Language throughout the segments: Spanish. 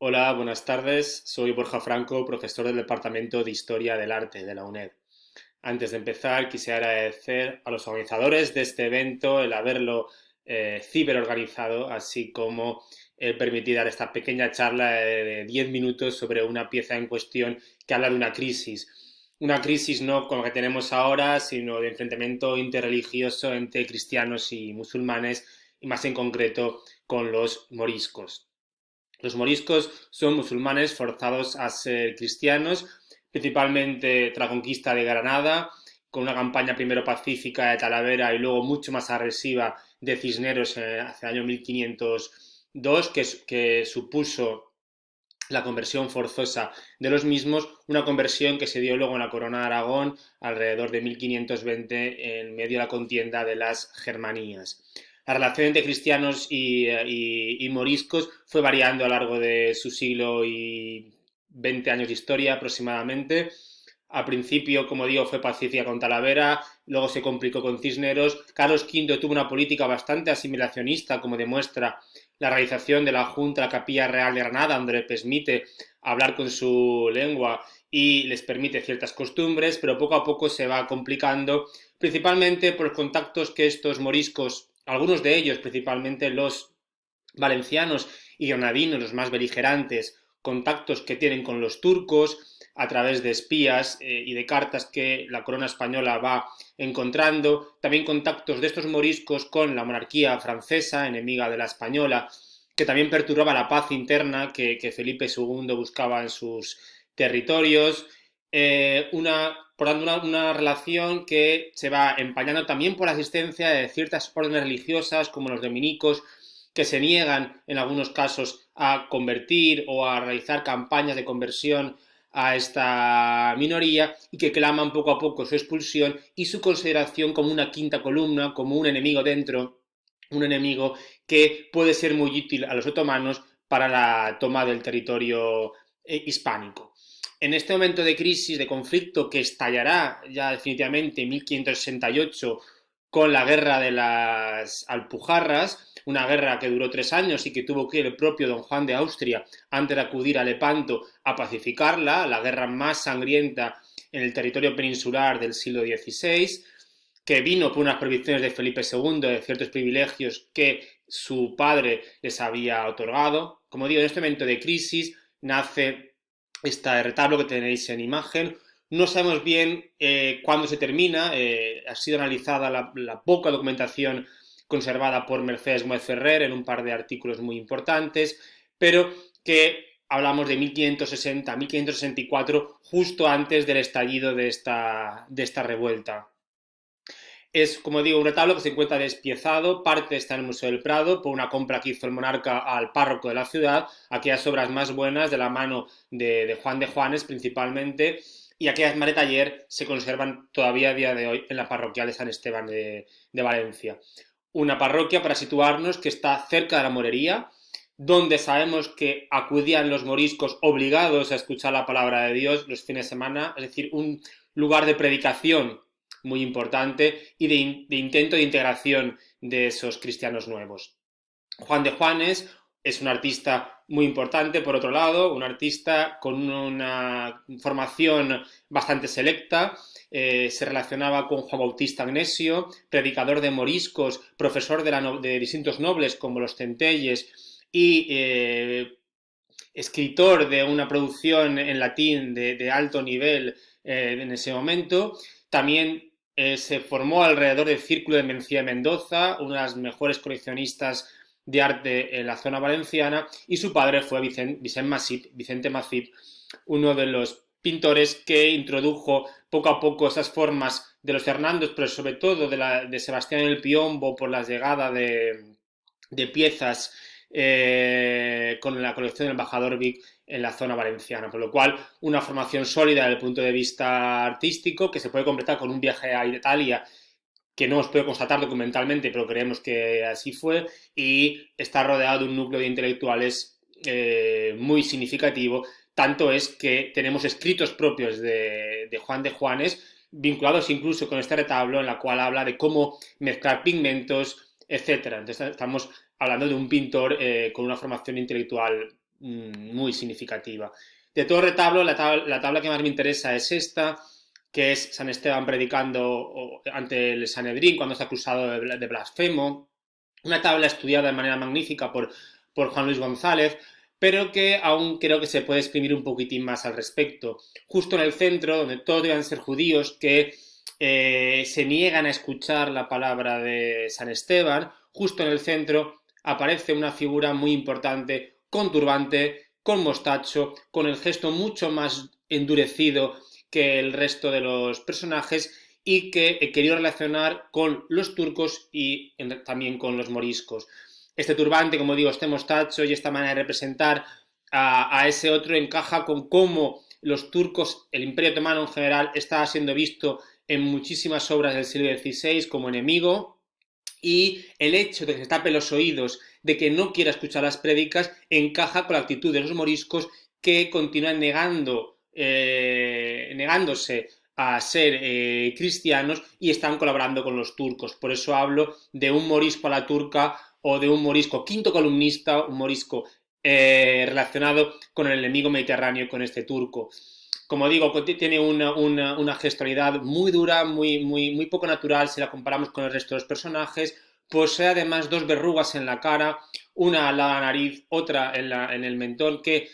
Hola, buenas tardes. Soy Borja Franco, profesor del Departamento de Historia del Arte de la UNED. Antes de empezar, quisiera agradecer a los organizadores de este evento el haberlo ciberorganizado, así como el permitir dar esta pequeña charla de 10 minutos sobre una pieza en cuestión que habla de una crisis. Una crisis no como la que tenemos ahora, sino de enfrentamiento interreligioso entre cristianos y musulmanes, y más en concreto con los moriscos. Los moriscos son musulmanes forzados a ser cristianos, principalmente tras la conquista de Granada, con una campaña primero pacífica de Talavera y luego mucho más agresiva de Cisneros hacia el año 1502, que supuso la conversión forzosa de los mismos, una conversión que se dio luego en la Corona de Aragón alrededor de 1520 en medio de la contienda de las Germanías. La relación entre cristianos y moriscos fue variando a lo largo de su siglo y 20 años de historia aproximadamente. Al principio, como digo, fue pacífica con Talavera, luego se complicó con Cisneros. Carlos V tuvo una política bastante asimilacionista, como demuestra la realización de la Junta de la Capilla Real de Granada, donde le permite hablar con su lengua y les permite ciertas costumbres, pero poco a poco se va complicando, principalmente por los contactos que estos moriscos, algunos de ellos, principalmente los valencianos y granadinos, los más beligerantes, contactos que tienen con los turcos a través de espías y de cartas que la corona española va encontrando, también contactos de estos moriscos con la monarquía francesa, enemiga de la española, que también perturbaba la paz interna que Felipe II buscaba en sus territorios, por tanto, una relación que se va empañando también por la existencia de ciertas órdenes religiosas como los dominicos, que se niegan en algunos casos a convertir o a realizar campañas de conversión a esta minoría y que claman poco a poco su expulsión y su consideración como una quinta columna, como un enemigo dentro, un enemigo que puede ser muy útil a los otomanos para la toma del territorio hispánico. En este momento de crisis, de conflicto que estallará ya definitivamente en 1568 con la guerra de las Alpujarras, una guerra que duró 3 años y que tuvo que ir el propio don Juan de Austria, antes de acudir a Lepanto, a pacificarla, la guerra más sangrienta en el territorio peninsular del siglo XVI, que vino por unas prohibiciones de Felipe II de ciertos privilegios que su padre les había otorgado. Como digo, en este momento de crisis nace este retablo que tenéis en imagen. No sabemos bien cuándo se termina, ha sido analizada la poca documentación conservada por Mercedes Gómez Ferrer en un par de artículos muy importantes, pero que hablamos de 1560, 1564, justo antes del estallido de esta revuelta. Es, como digo, un retablo que se encuentra despiezado, parte está en el Museo del Prado por una compra que hizo el monarca al párroco de la ciudad, aquellas obras más buenas de la mano de Juan de Juanes principalmente, y aquellas más de taller se conservan todavía a día de hoy en la parroquial de San Esteban de Valencia. Una parroquia, para situarnos, que está cerca de la morería, donde sabemos que acudían los moriscos obligados a escuchar la palabra de Dios los fines de semana, es decir, un lugar de predicación muy importante y de intento de integración de esos cristianos nuevos. Juan de Juanes es un artista muy importante, por otro lado, un artista con una formación bastante selecta, se relacionaba con Juan Bautista Agnesio, predicador de moriscos, profesor de distintos nobles como los centelles y escritor de una producción en latín de alto nivel en ese momento. También se formó alrededor del Círculo de Mencía de Mendoza, una de las mejores coleccionistas de arte en la zona valenciana, y su padre fue Vicente Macip, uno de los pintores que introdujo poco a poco esas formas de los Fernandos, pero sobre todo de Sebastián el Piombo por la llegada de piezas con la colección del embajador Vic en la zona valenciana, por lo cual una formación sólida desde el punto de vista artístico que se puede completar con un viaje a Italia que no os puedo constatar documentalmente, pero creemos que así fue, y está rodeado de un núcleo de intelectuales muy significativo. Tanto es que tenemos escritos propios de Juan de Juanes, vinculados incluso con este retablo, en la cual habla de cómo mezclar pigmentos, etc. Entonces estamos hablando de un pintor con una formación intelectual muy significativa. De todo el retablo, la tabla que más me interesa es esta, que es San Esteban predicando ante el Sanedrín cuando está acusado de blasfemo. Una tabla estudiada de manera magnífica por Juan Luis González, pero que aún creo que se puede exprimir un poquitín más al respecto. Justo en el centro, donde todos deben ser judíos que se niegan a escuchar la palabra de San Esteban, justo en el centro aparece una figura muy importante con turbante, con mostacho, con el gesto mucho más endurecido que el resto de los personajes y que he querido relacionar con los turcos y también con los moriscos. Este turbante, como digo, este mostacho y esta manera de representar a ese otro encaja con cómo los turcos, el Imperio Otomano en general, estaba siendo visto en muchísimas obras del siglo XVI como enemigo, y el hecho de que se tape los oídos, de que no quiera escuchar las prédicas, encaja con la actitud de los moriscos que continúan negándose a ser cristianos y están colaborando con los turcos. Por eso hablo de un morisco a la turca o de un morisco quinto columnista, un morisco relacionado con el enemigo mediterráneo, con este turco. Como digo, tiene una gestualidad muy dura, muy poco natural si la comparamos con el resto de los personajes. Posee además dos verrugas en la cara, una en la nariz, otra en el mentón, que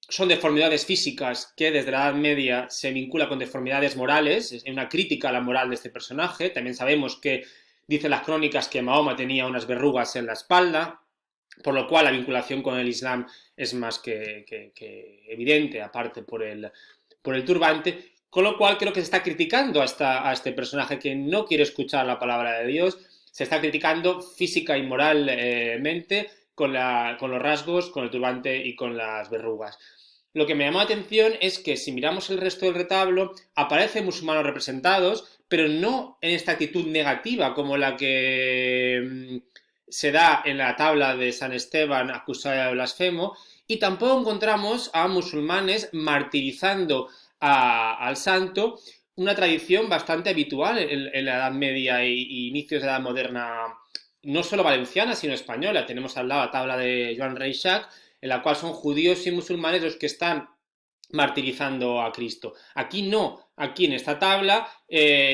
son deformidades físicas que desde la Edad Media se vincula con deformidades morales. Es una crítica a la moral de este personaje. También sabemos que dicen las crónicas que Mahoma tenía unas verrugas en la espalda, por lo cual la vinculación con el Islam es más que evidente, aparte por el turbante, con lo cual creo que se está criticando a este personaje que no quiere escuchar la palabra de Dios, se está criticando física y moralmente con los rasgos, con el turbante y con las verrugas. Lo que me llamó la atención es que si miramos el resto del retablo, aparecen musulmanes representados, pero no en esta actitud negativa como la que se da en la tabla de San Esteban acusado de blasfemo, y tampoco encontramos a musulmanes martirizando al santo, una tradición bastante habitual en la Edad Media e inicios de la Edad Moderna, no solo valenciana, sino española. Tenemos al lado la tabla de Joan Reixac, en la cual son judíos y musulmanes los que están martirizando a Cristo. Aquí no, aquí en esta tabla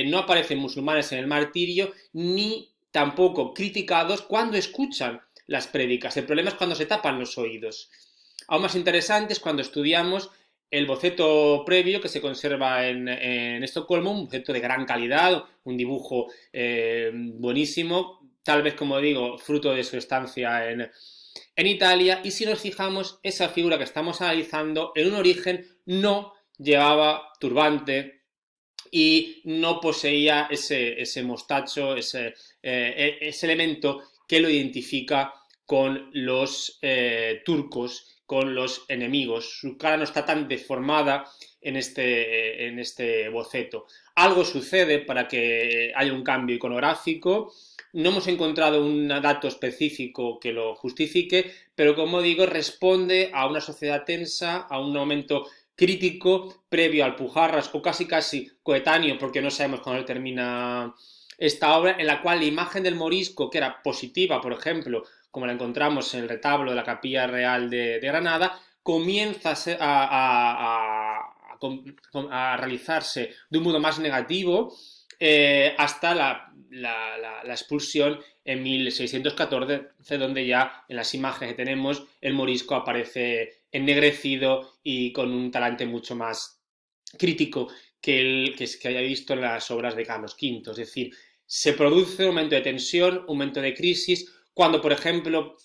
no aparecen musulmanes en el martirio, ni tampoco criticados cuando escuchan las prédicas. El problema es cuando se tapan los oídos. Aún más interesante es cuando estudiamos el boceto previo que se conserva en Estocolmo, un boceto de gran calidad, un dibujo buenísimo, tal vez, como digo, fruto de su estancia en Italia, y si nos fijamos, esa figura que estamos analizando en un origen no llevaba turbante y no poseía ese mostacho, ese elemento que lo identifica con los turcos, con los enemigos. Su cara no está tan deformada en este boceto. Algo sucede para que haya un cambio iconográfico. No hemos encontrado un dato específico que lo justifique, pero como digo, responde a una sociedad tensa, a un momento crítico previo al Pujarras o casi coetáneo, porque no sabemos cuándo termina esta obra, en la cual la imagen del morisco, que era positiva, por ejemplo, como la encontramos en el retablo de la Capilla Real de Granada, comienza a realizarse de un modo más negativo hasta la expulsión en 1614, donde ya en las imágenes que tenemos el morisco aparece ennegrecido y con un talante mucho más crítico que el que haya visto en las obras de Carlos V. Es decir, se produce un momento de tensión, un momento de crisis, cuando, por ejemplo,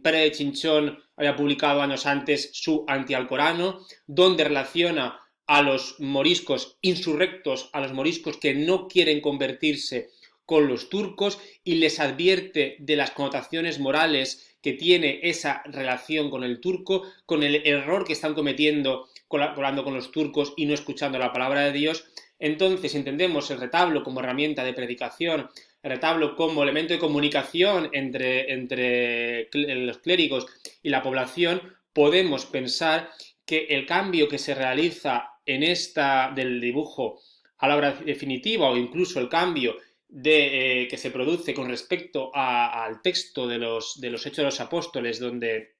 Pere de Chinchón había publicado años antes su Antialcorano, donde relaciona a los moriscos insurrectos, a los moriscos que no quieren convertirse con los turcos, y les advierte de las connotaciones morales que tiene esa relación con el turco, con el error que están cometiendo colaborando con los turcos y no escuchando la palabra de Dios. Entonces entendemos el retablo como herramienta de predicación, el retablo como elemento de comunicación entre los clérigos y la población. Podemos pensar que el cambio que se realiza del dibujo a la obra definitiva, o incluso el cambio que se produce con respecto al texto de los Hechos de los Apóstoles, donde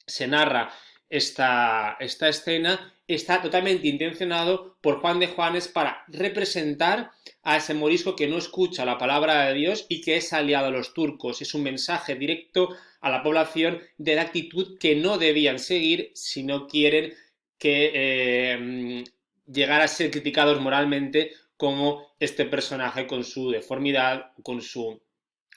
se narra esta escena, está totalmente intencionado por Juan de Juanes para representar a ese morisco que no escucha la palabra de Dios y que es aliado a los turcos. Es un mensaje directo a la población de la actitud que no debían seguir si no quieren que llegar a ser criticados moralmente como este personaje con su deformidad, con su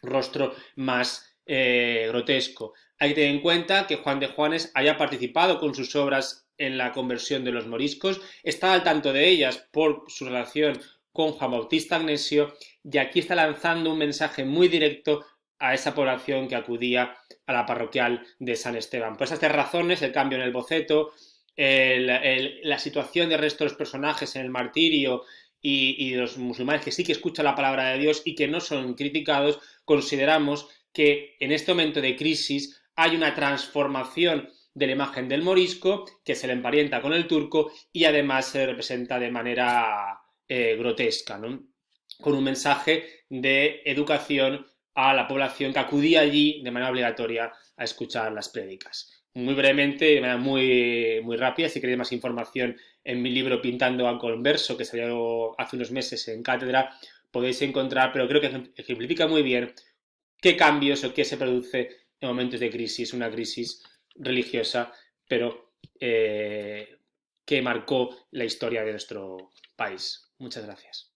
rostro más grotesco. Hay que tener en cuenta que Juan de Juanes haya participado con sus obras en la conversión de los moriscos, está al tanto de ellas por su relación con Juan Bautista Agnesio, y aquí está lanzando un mensaje muy directo a esa población que acudía a la parroquial de San Esteban. Por esas tres razones, el cambio en el boceto, la situación del resto de los personajes en el martirio y los musulmanes que sí que escuchan la palabra de Dios y que no son criticados, consideramos que en este momento de crisis hay una transformación de la imagen del morisco que se le emparenta con el turco y además se representa de manera grotesca, ¿no? Con un mensaje de educación a la población que acudía allí de manera obligatoria a escuchar las prédicas. Muy brevemente, de manera muy rápida, si queréis más información en mi libro Pintando a Converso, que salió hace unos meses en cátedra, podéis encontrar, pero creo que ejemplifica muy bien qué cambios o qué se produce en momentos de crisis, una crisis religiosa, pero que marcó la historia de nuestro país. Muchas gracias.